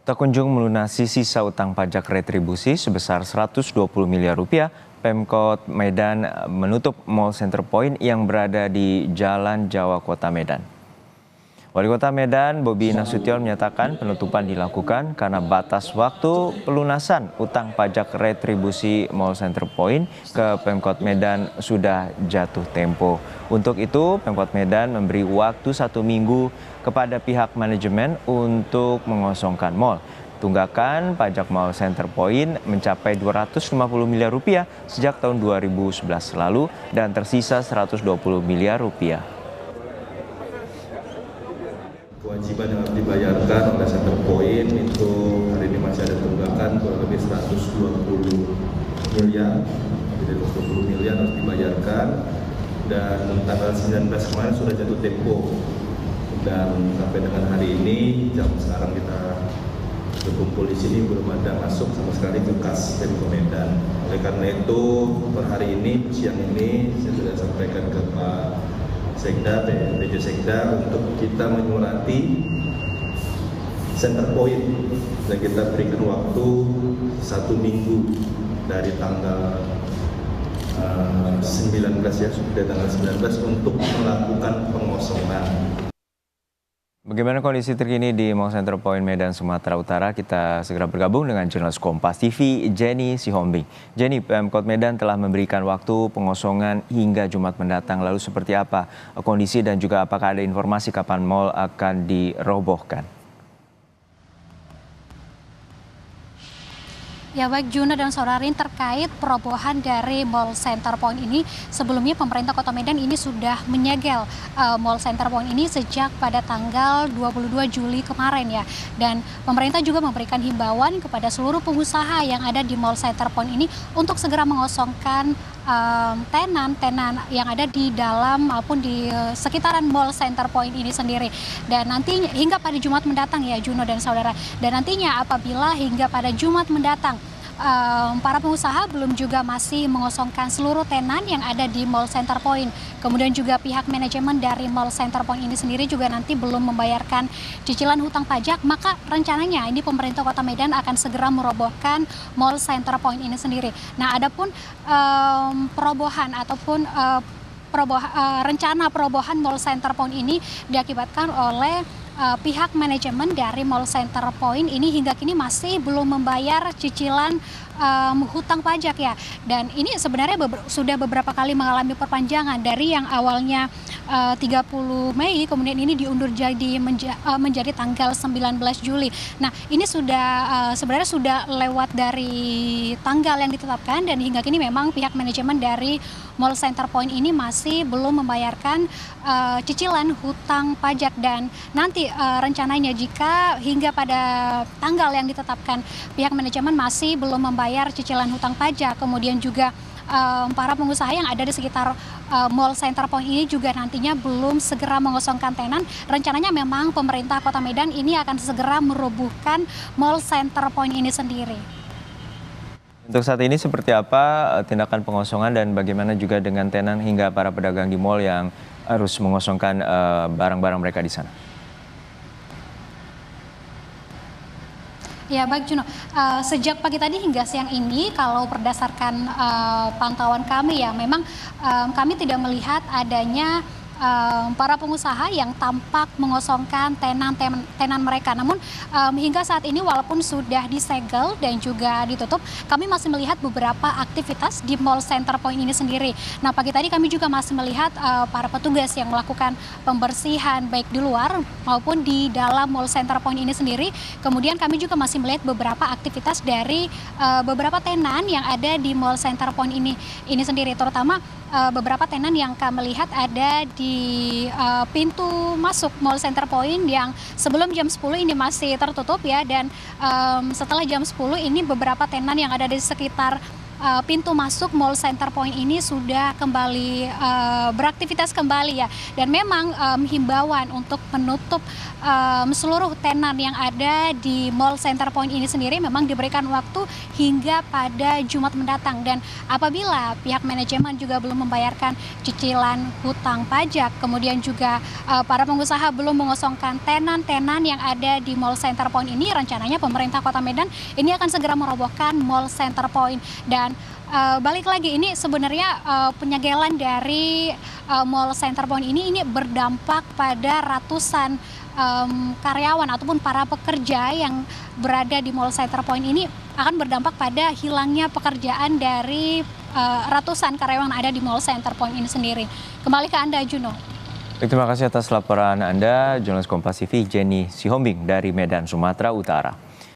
Tak kunjung melunasi sisa utang pajak retribusi sebesar 120 miliar rupiah, Pemkot Medan menutup Mall Center Point yang berada di Jalan Jawa Kota Medan. Wali Kota Medan, Bobi Nasution menyatakan penutupan dilakukan karena batas waktu pelunasan utang pajak retribusi Mall Center Point ke Pemkot Medan sudah jatuh tempo. Untuk itu, Pemkot Medan memberi waktu 1 minggu kepada pihak manajemen untuk mengosongkan mall. Tunggakan pajak Mall Center Point mencapai 250 miliar rupiah sejak tahun 2011 lalu dan tersisa 120 miliar rupiah. Kewajiban yang harus dibayarkan oleh Center Point itu hari ini masih ada tunggakan kurang lebih 120 miliar. Jadi 120 miliar harus dibayarkan dan tanggal 19 kemarin sudah jatuh tempo. Dan sampai dengan hari ini jam sekarang kita berkumpul di sini belum ada masuk sama sekali ke kas Pemkot Medan. Oleh karena itu per hari ini siang ini saya sudah sampaikan ke Pak Sekda, PJ Sekda untuk kita menyurati Center Point dan kita berikan waktu 1 minggu dari tanggal 19 ya, sudah tanggal 19 untuk melakukan pengosongan. Bagaimana kondisi terkini di Mall Center Point Medan, Sumatera Utara? Kita segera bergabung dengan jurnalis Kompas TV, Jenny Sihombing. Jenny, Pemkot Medan telah memberikan waktu pengosongan hingga Jumat mendatang. Lalu seperti apa kondisi dan juga apakah ada informasi kapan mall akan dirobohkan? Ya baik Juno dan Saudari, terkait perobohan dari Mall Center Point ini, sebelumnya pemerintah Kota Medan ini sudah menyegel Mall Center Point ini sejak pada tanggal 22 Juli kemarin ya. Dan pemerintah juga memberikan himbauan kepada seluruh pengusaha yang ada di Mall Center Point ini untuk segera mengosongkan tenan-tenan yang ada di dalam maupun di sekitaran Mall Center Point ini sendiri. Dan nantinya hingga pada Jumat mendatang ya Juno dan Saudara. Dan nantinya apabila hingga pada Jumat mendatang para pengusaha belum juga masih mengosongkan seluruh tenan yang ada di Mall Center Point. Kemudian juga pihak manajemen dari Mall Center Point ini sendiri juga nanti belum membayarkan cicilan hutang pajak, maka rencananya ini pemerintah Kota Medan akan segera merobohkan Mall Center Point ini sendiri. Nah, adapun perobohan ataupun rencana perobohan Mall Center Point ini diakibatkan oleh pihak manajemen dari Mall Center Point ini hingga kini masih belum membayar cicilan hutang pajak ya. Dan ini sebenarnya sudah beberapa kali mengalami perpanjangan dari yang awalnya 30 Mei kemudian ini diundur menjadi tanggal 19 Juli. Nah, ini sebenarnya sudah lewat dari tanggal yang ditetapkan dan hingga kini memang pihak manajemen dari Mall Center Point ini masih belum membayarkan cicilan hutang pajak. Dan nanti rencananya jika hingga pada tanggal yang ditetapkan pihak manajemen masih belum membayar cicilan hutang pajak, kemudian juga para pengusaha yang ada di sekitar Mall Center Point ini juga nantinya belum segera mengosongkan tenan. Rencananya memang pemerintah Kota Medan ini akan segera merobohkan Mall Center Point ini sendiri. Untuk saat ini seperti apa tindakan pengosongan dan bagaimana juga dengan tenan hingga para pedagang di mall yang harus mengosongkan barang-barang mereka di sana? Ya baik Juno, sejak pagi tadi hingga siang ini kalau berdasarkan pantauan kami ya memang kami tidak melihat adanya para pengusaha yang tampak mengosongkan tenan mereka. Namun hingga saat ini walaupun sudah disegel dan juga ditutup, kami masih melihat beberapa aktivitas di Mall Center Point ini sendiri. Nah, pagi tadi kami juga masih melihat para petugas yang melakukan pembersihan baik di luar maupun di dalam Mall Center Point ini sendiri. Kemudian kami juga masih melihat beberapa aktivitas dari beberapa tenan yang ada di Mall Center Point ini sendiri, terutama beberapa tenan yang kami lihat ada di pintu masuk Mall Center Point yang sebelum jam 10 ini masih tertutup ya, dan setelah jam 10 ini beberapa tenan yang ada di sekitar pintu masuk Mall Center Point ini sudah kembali beraktivitas kembali ya. Dan memang himbauan untuk menutup seluruh tenan yang ada di Mall Center Point ini sendiri memang diberikan waktu hingga pada Jumat mendatang. Dan apabila pihak manajemen juga belum membayarkan cicilan hutang pajak, kemudian juga para pengusaha belum mengosongkan tenan-tenan yang ada di Mall Center Point ini, rencananya pemerintah Kota Medan ini akan segera merobohkan Mall Center Point. Dan balik lagi, ini sebenarnya penyegelan dari Mall Center Point ini berdampak pada ratusan karyawan ataupun para pekerja yang berada di Mall Center Point ini, akan berdampak pada hilangnya pekerjaan dari ratusan karyawan yang ada di Mall Center Point ini sendiri. Kembali ke Anda, Juno. Terima kasih atas laporan Anda, jurnalis Kompas TV Jenny Sihombing dari Medan, Sumatera Utara.